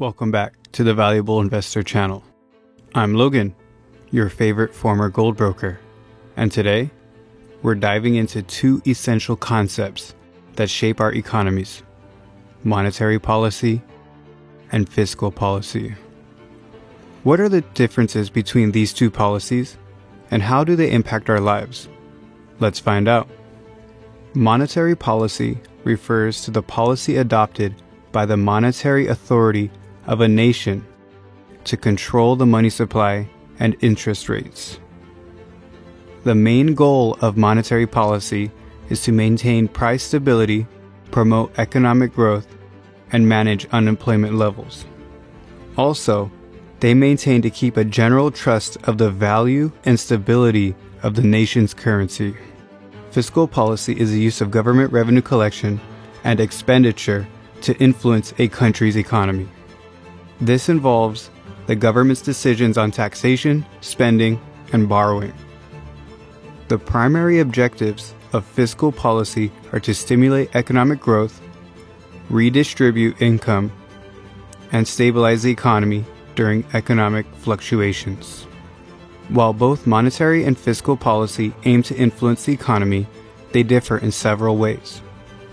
Welcome back to the Valuable Investor channel. I'm Logan, your favorite former gold broker, and today we're diving into two essential concepts that shape our economies: monetary policy and fiscal policy. What are the differences between these two policies, and how do they impact our lives? Let's find out. Monetary policy refers to the policy adopted by the monetary authority of a nation to control the money supply and interest rates. The main goal of monetary policy is to maintain price stability, promote economic growth, and manage unemployment levels. Also, they maintain to keep a general trust of the value and stability of the nation's currency. Fiscal policy is the use of government revenue collection and expenditure to influence a country's economy. This involves the government's decisions on taxation, spending, and borrowing. The primary objectives of fiscal policy are to stimulate economic growth, redistribute income, and stabilize the economy during economic fluctuations. While both monetary and fiscal policy aim to influence the economy, they differ in several ways.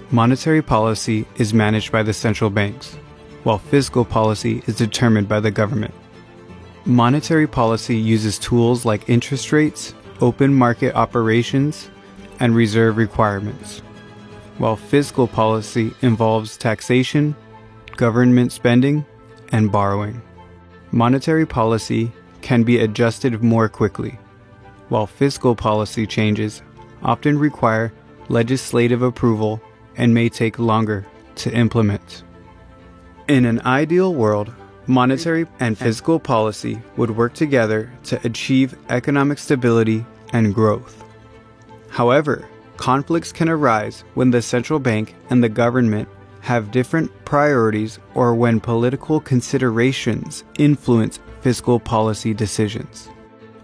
Monetary policy is managed by the central banks, while fiscal policy is determined by the government. Monetary policy uses tools like interest rates, open market operations, and reserve requirements, while fiscal policy involves taxation, government spending, and borrowing. Monetary policy can be adjusted more quickly, while fiscal policy changes often require legislative approval and may take longer to implement. In an ideal world, monetary and fiscal policy would work together to achieve economic stability and growth. However, conflicts can arise when the central bank and the government have different priorities or when political considerations influence fiscal policy decisions.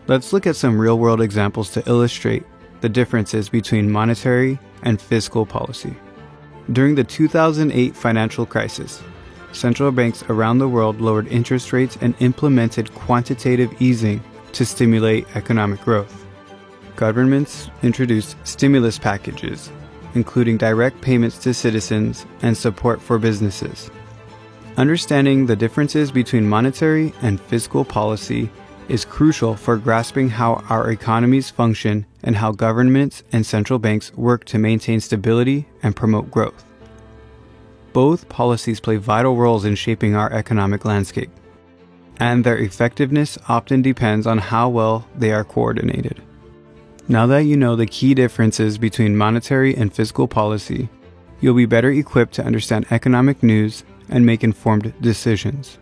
Let's look at some real-world examples to illustrate the differences between monetary and fiscal policy. During the 2008 financial crisis, central banks around the world lowered interest rates and implemented quantitative easing to stimulate economic growth. Governments introduced stimulus packages, including direct payments to citizens and support for businesses. Understanding the differences between monetary and fiscal policy is crucial for grasping how our economies function and how governments and central banks work to maintain stability and promote growth. Both policies play vital roles in shaping our economic landscape, and their effectiveness often depends on how well they are coordinated. Now that you know the key differences between monetary and fiscal policy, you'll be better equipped to understand economic news and make informed decisions.